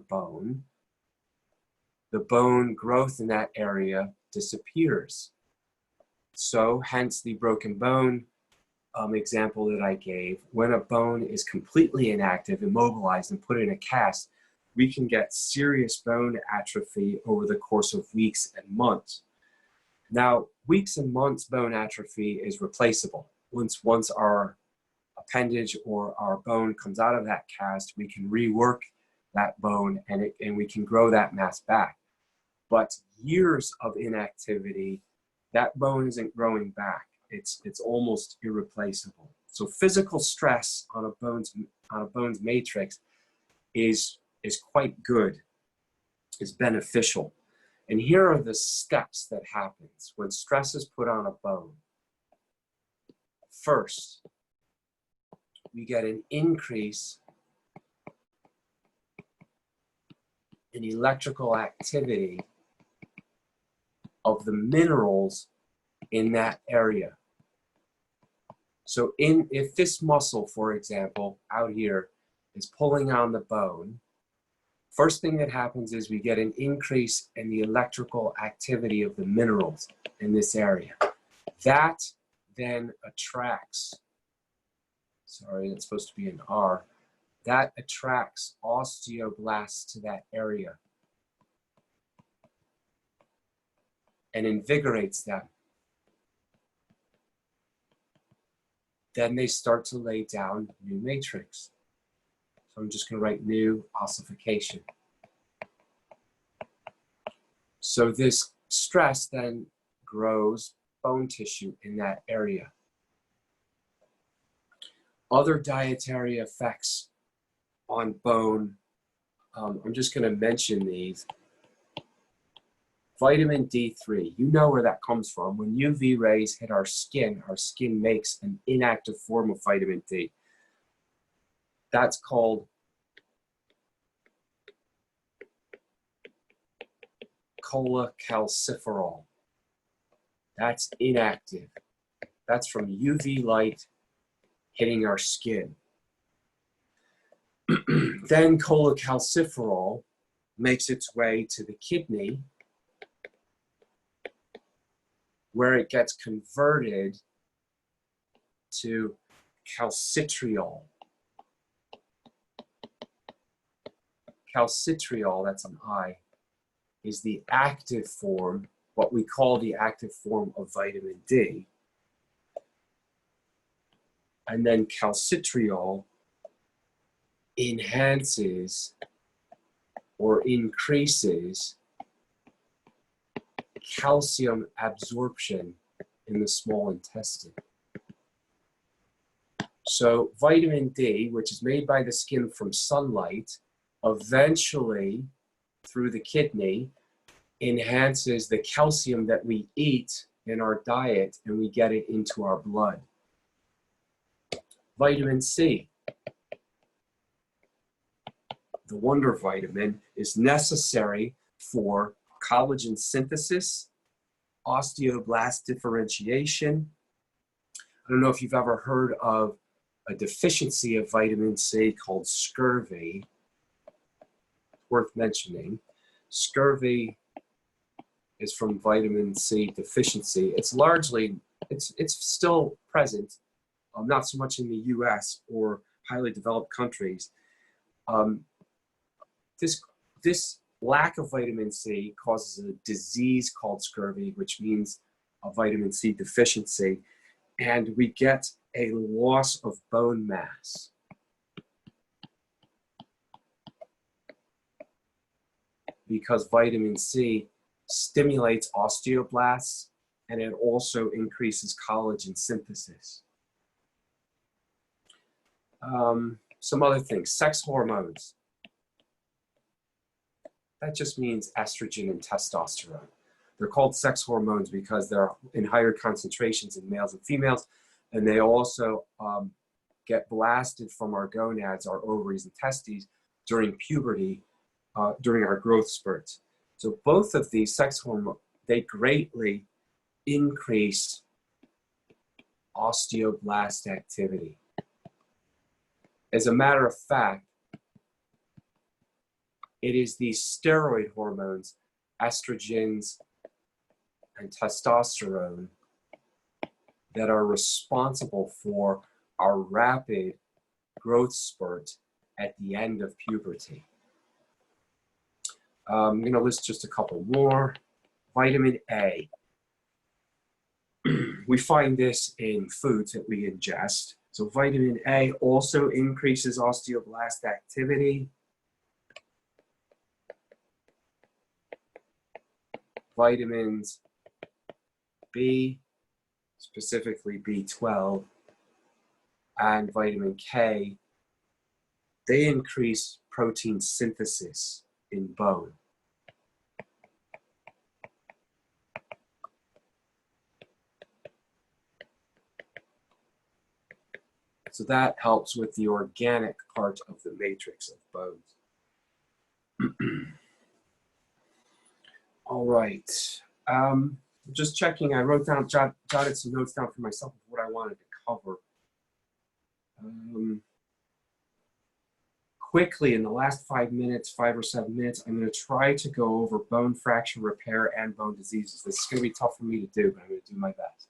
Speaker 1: bone growth in that area disappears. So hence the broken bone example that I gave. When a bone is completely inactive, immobilized, and put in a cast, we can get serious bone atrophy over the course of weeks and months. Now, weeks and months bone atrophy is replaceable. Once our appendage or our bone comes out of that cast, we can rework that bone and we can grow that mass back. But years of inactivity, that bone isn't growing back. It's almost irreplaceable. So physical stress on a bone's matrix is quite good, is beneficial. And here are the steps that happens when stress is put on a bone. First, we get an increase in electrical activity of the minerals in that area. So if this muscle, for example, out here is pulling on the bone, first thing that happens is we get an increase in the electrical activity of the minerals in this area. That then attracts, sorry, that's supposed to be an R, that attracts osteoblasts to that area and invigorates them. Then they start to lay down new matrix. So I'm just going to write new ossification. So this stress then grows bone tissue in that area. Other dietary effects on bone, I'm just going to mention these. Vitamin D3, you know where that comes from. When UV rays hit our skin makes an inactive form of vitamin D. That's called cholecalciferol. That's inactive. That's from UV light hitting our skin. Then cholecalciferol makes its way to the kidney, where it gets converted to calcitriol. Calcitriol, that's an I, is the active form, what we call the active form of vitamin D. And then calcitriol enhances or increases calcium absorption in the small intestine. So vitamin D, which is made by the skin from sunlight, eventually through the kidney enhances the calcium that we eat in our diet, and we get it into our blood. Vitamin C, the wonder vitamin, is necessary for collagen synthesis, osteoblast differentiation. I don't know if you've ever heard of a deficiency of vitamin C called scurvy. Worth mentioning. Scurvy is from vitamin C deficiency. It's still present, not so much in the US or highly developed countries. This lack of vitamin C causes a disease called scurvy, which means a vitamin C deficiency, and we get a loss of bone mass. Because vitamin C stimulates osteoblasts, and it also increases collagen synthesis. Some other things, sex hormones. That just means estrogen and testosterone. They're called sex hormones because they're in higher concentrations in males and females, and they also get blasted from our gonads, our ovaries and testes, during puberty, during our growth spurts. So both of these sex hormones, they greatly increase osteoblast activity. As a matter of fact, it is these steroid hormones, estrogens and testosterone, that are responsible for our rapid growth spurt at the end of puberty. I'm going to list just a couple more. Vitamin A. We find this in foods that we ingest. So vitamin A also increases osteoblast activity. Vitamins B, specifically B12, and vitamin K, they increase protein synthesis in bone. So that helps with the organic part of the matrix of bones. All right. Just checking, I wrote down, jotted some notes down for myself of what I wanted to cover. Quickly, in the last 5 or 7 minutes, I'm going to try to go over bone fracture repair and bone diseases. This is going to be tough for me to do, but I'm going to do my best.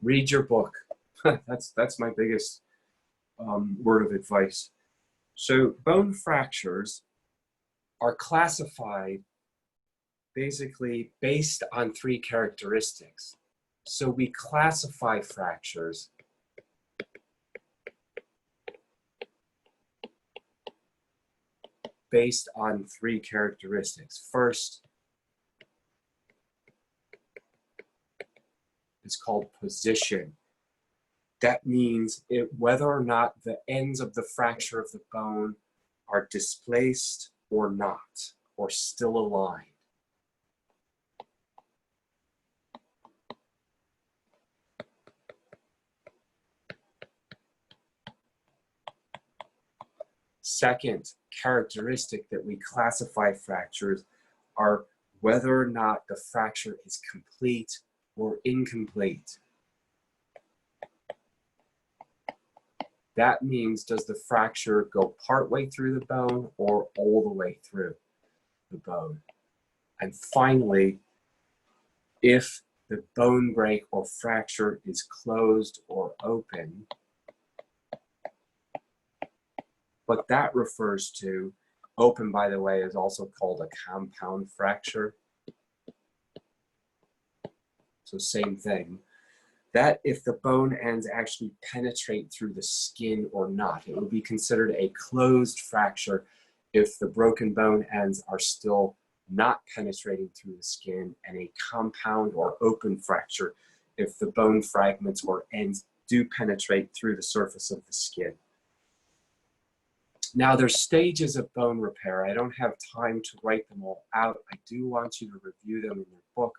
Speaker 1: Read your book. That's my biggest word of advice. So bone fractures are classified basically based on 3 characteristics. So we classify fractures based on 3 characteristics. First, it's called position. That means whether or not the ends of the fracture of the bone are displaced or not, or still aligned. Second characteristic that we classify fractures are whether or not the fracture is complete or incomplete. That means, does the fracture go partway through the bone or all the way through the bone? And finally, if the bone break or fracture is closed or open. What that refers to, open, by the way, is also called a compound fracture. So same thing. That if the bone ends actually penetrate through the skin or not. It would be considered a closed fracture if the broken bone ends are still not penetrating through the skin, and a compound or open fracture if the bone fragments or ends do penetrate through the surface of the skin. Now, there's stages of bone repair. I don't have time to write them all out. I do want you to review them in your book.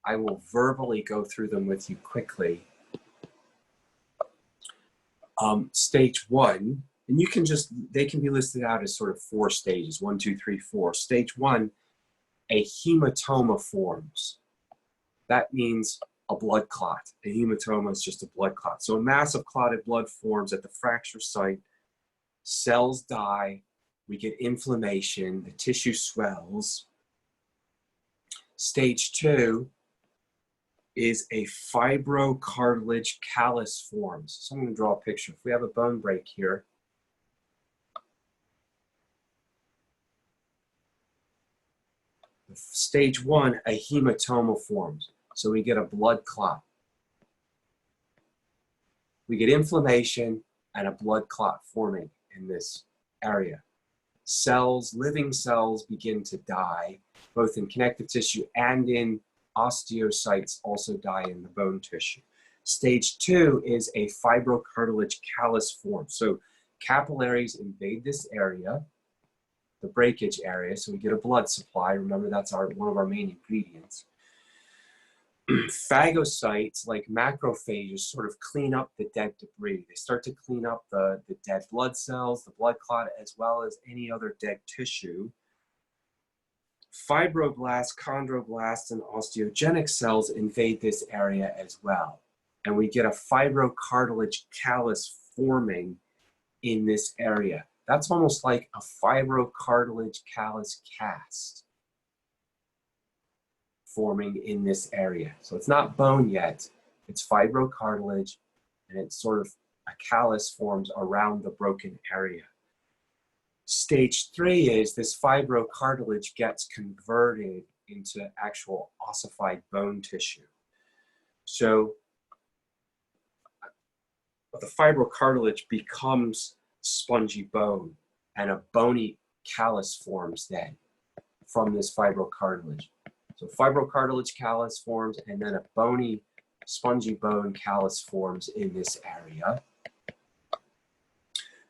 Speaker 1: I will verbally go through them with you quickly. Stage 1, and you can just, they can be listed out as sort of 4 stages, 1, 2, 3, 4. Stage 1, a hematoma forms. That means a blood clot. A hematoma is just a blood clot. So a mass of clotted blood forms at the fracture site. Cells die. We get inflammation. The tissue swells. Stage 2 is a fibrocartilage callus forms. So I'm going to draw a picture. If we have a bone break here, stage 1, a hematoma forms. So we get a blood clot. We get inflammation and a blood clot forming in this area. Cells, living cells, begin to die, both in connective tissue and in osteocytes also die in the bone tissue. Stage 2 is a fibrocartilage callus form. So capillaries invade this area, the breakage area, so we get a blood supply. Remember, that's one of our main ingredients. Phagocytes, like macrophages, sort of clean up the dead debris. They start to clean up the dead blood cells, the blood clot, as well as any other dead tissue. Fibroblasts, chondroblasts, and osteogenic cells invade this area as well. And we get a fibrocartilage callus forming in this area. That's almost like a fibrocartilage callus cast forming in this area. So it's not bone yet, it's fibrocartilage, and it's sort of a callus forms around the broken area. Stage 3 is this fibrocartilage gets converted into actual ossified bone tissue. So the fibrocartilage becomes spongy bone, and a bony callus forms then from this fibrocartilage. So fibrocartilage callus forms, and then a bony, spongy bone callus forms in this area.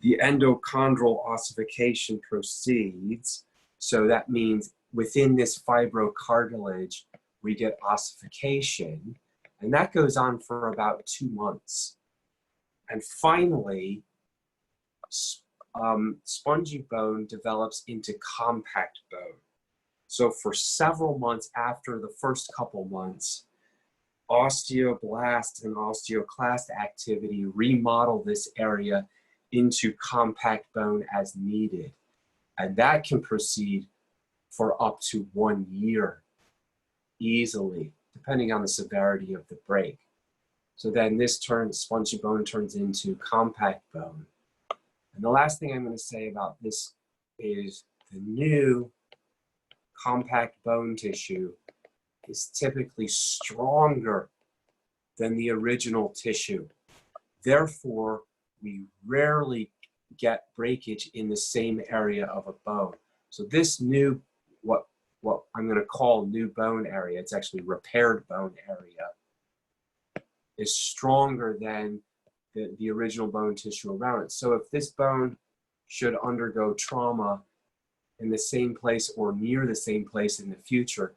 Speaker 1: The endochondral ossification proceeds. So that means within this fibrocartilage, we get ossification, and that goes on for about 2 months. And finally, spongy bone develops into compact bone. So for several months after the first couple months, osteoblast and osteoclast activity remodel this area into compact bone as needed. And that can proceed for up to 1 year easily, depending on the severity of the break. So then this spongy bone turns into compact bone. And the last thing I'm going to say about this is the new compact bone tissue is typically stronger than the original tissue. Therefore, we rarely get breakage in the same area of a bone. So this new, what I'm going to call new bone area, it's actually repaired bone area, is stronger than the original bone tissue around it. So if this bone should undergo trauma in the same place or near the same place in the future,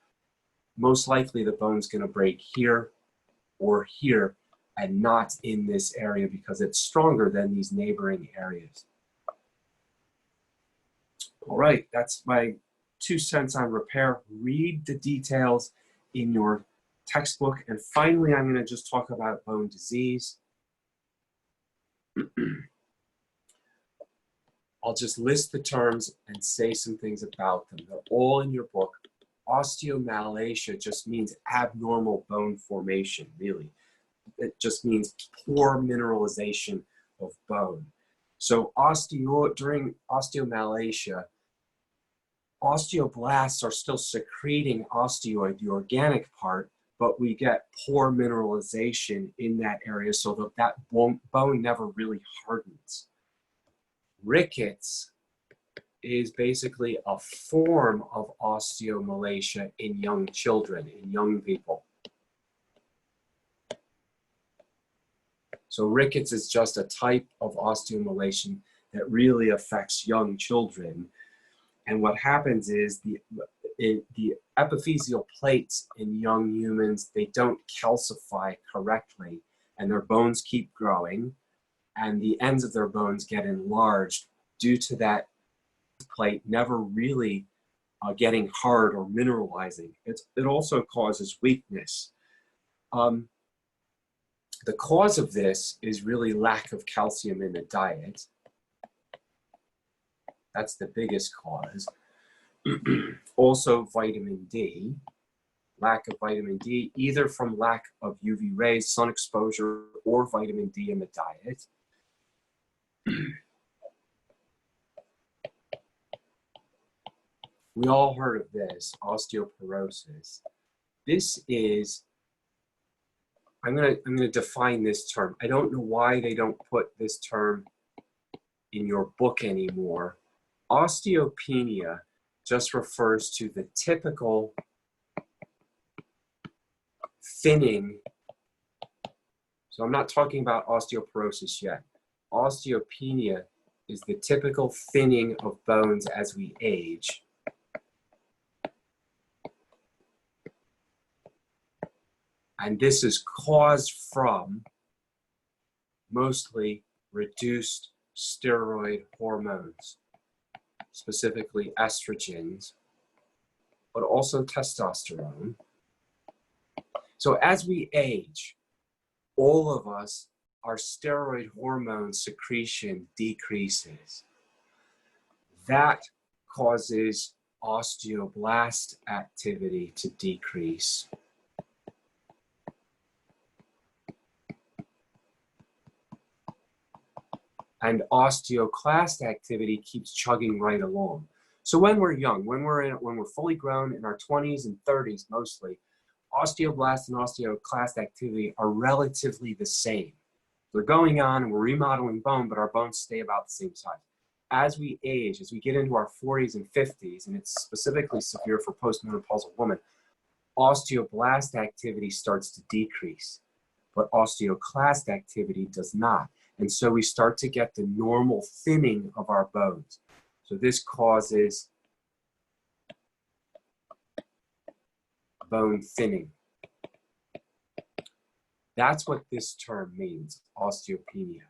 Speaker 1: most likely the bone's going to break here or here and not in this area because it's stronger than these neighboring areas. All right, that's my 2 cents on repair. Read the details in your textbook. And finally, I'm going to just talk about bone disease. I'll just list the terms and say some things about them. They're all in your book. Osteomalacia just means abnormal bone formation, really. It just means poor mineralization of bone. So during osteomalacia, osteoblasts are still secreting osteoid, the organic part, but we get poor mineralization in that area so that that bone never really hardens. Rickets is basically a form of osteomalacia in young children, in young people. So rickets is just a type of osteomalacia that really affects young children. And what happens is the epiphyseal plates in young humans, they don't calcify correctly, and their bones keep growing, and the ends of their bones get enlarged due to that plate never really getting hard or mineralizing. It also causes weakness. The cause of this is really lack of calcium in the diet. That's the biggest cause. Also vitamin D, lack of vitamin D, either from lack of UV rays, sun exposure, or vitamin D in the diet. We all heard of this, osteoporosis. This is, I'm gonna define this term. I don't know why they don't put this term in your book anymore. Osteopenia just refers to the typical thinning. So I'm not talking about osteoporosis yet. Osteopenia is the typical thinning of bones as we age. And this is caused from mostly reduced steroid hormones, specifically estrogens, but also testosterone. So as we age, all of us, our steroid hormone secretion decreases. That causes osteoblast activity to decrease. And osteoclast activity keeps chugging right along. So when we're young, when we're fully grown in our 20s and 30s mostly, osteoblast and osteoclast activity are relatively the same. They're going on and we're remodeling bone, but our bones stay about the same size. As we age, as we get into our 40s and 50s, and it's specifically severe for postmenopausal women, osteoblast activity starts to decrease, but osteoclast activity does not. And so we start to get the normal thinning of our bones. So this causes bone thinning. That's what this term means, osteopenia.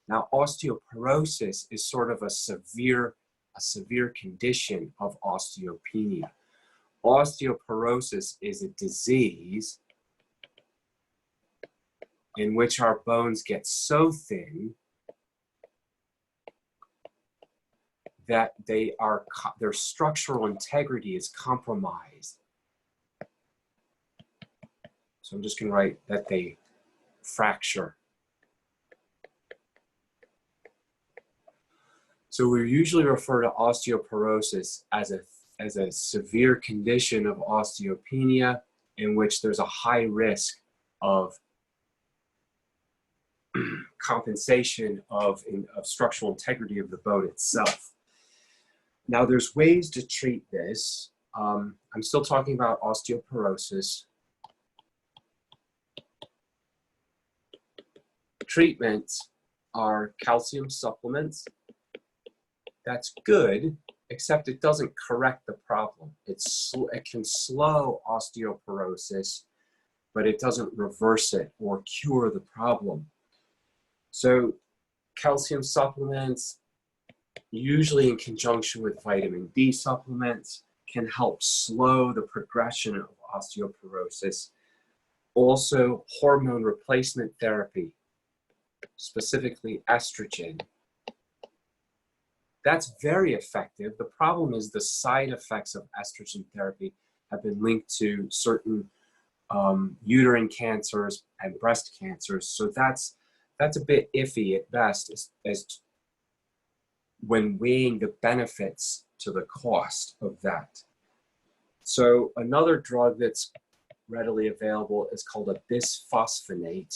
Speaker 1: Now, osteoporosis is sort of a severe condition of osteopenia. Osteoporosis is a disease in which our bones get so thin that their structural integrity is compromised. So I'm just going to write that they fracture. So we usually refer to osteoporosis as a severe condition of osteopenia in which there's a high risk of compensation of structural integrity of the bone itself. Now there's ways to treat this. I'm still talking about osteoporosis. Treatments are calcium supplements. That's good, except it doesn't correct the problem. It can slow osteoporosis, but it doesn't reverse it or cure the problem. So calcium supplements, usually in conjunction with vitamin D supplements, can help slow the progression of osteoporosis. Also, hormone replacement therapy, specifically estrogen. That's very effective. The problem is the side effects of estrogen therapy have been linked to certain uterine cancers and breast cancers. So that's a bit iffy at best as when weighing the benefits to the cost of that. So another drug that's readily available is called a bisphosphonate.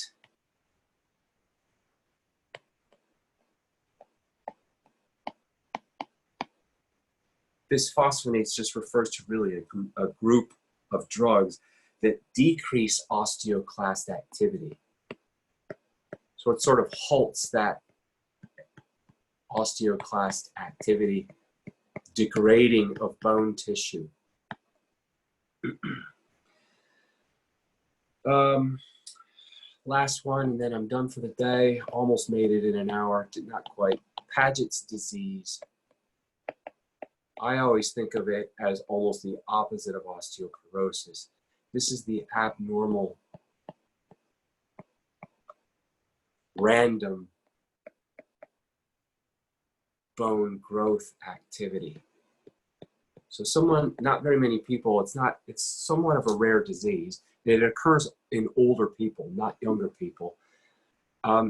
Speaker 1: Bisphosphonates just refers to really a group of drugs that decrease osteoclast activity. So it sort of halts that osteoclast activity, degrading of bone tissue. Last one, and then I'm done for the day. Almost made it in an hour, did not quite. Paget's disease. I always think of it as almost the opposite of osteoporosis. This is the abnormal, random bone growth activity. So not very many people, it's somewhat of a rare disease. It occurs in older people, not younger people.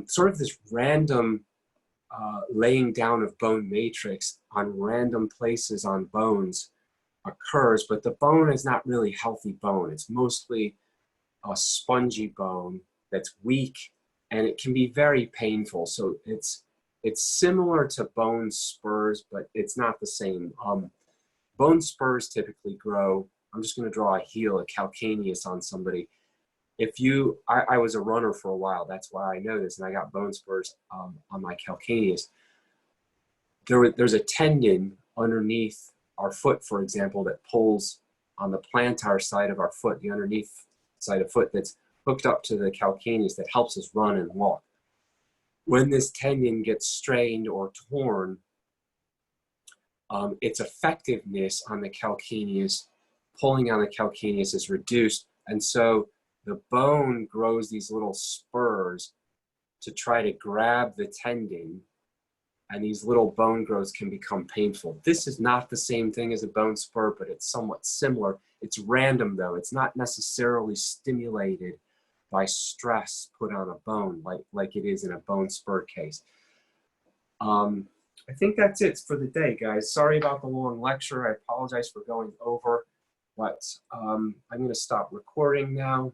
Speaker 1: Sort of this random laying down of bone matrix on random places on bones occurs, but the bone is not really healthy bone. It's mostly a spongy bone that's weak, and it can be very painful. So it's similar to bone spurs, but it's not the same. Bone spurs typically grow. I'm just going to draw a heel, a calcaneus on somebody. I was a runner for a while, that's why I know this, and I got bone spurs on my calcaneus. There's a tendon underneath our foot, for example, that pulls on the plantar side of our foot, the underneath side of foot that's hooked up to the calcaneus that helps us run and walk. When this tendon gets strained or torn, its effectiveness on the calcaneus, pulling on the calcaneus, is reduced, and so the bone grows these little spurs to try to grab the tendon, and these little bone growths can become painful. This is not the same thing as a bone spur, but it's somewhat similar. It's random though. It's not necessarily stimulated by stress put on a bone like it is in a bone spur case. I think that's it for the day, guys. Sorry about the long lecture. I apologize for going over, but I'm going to stop recording now.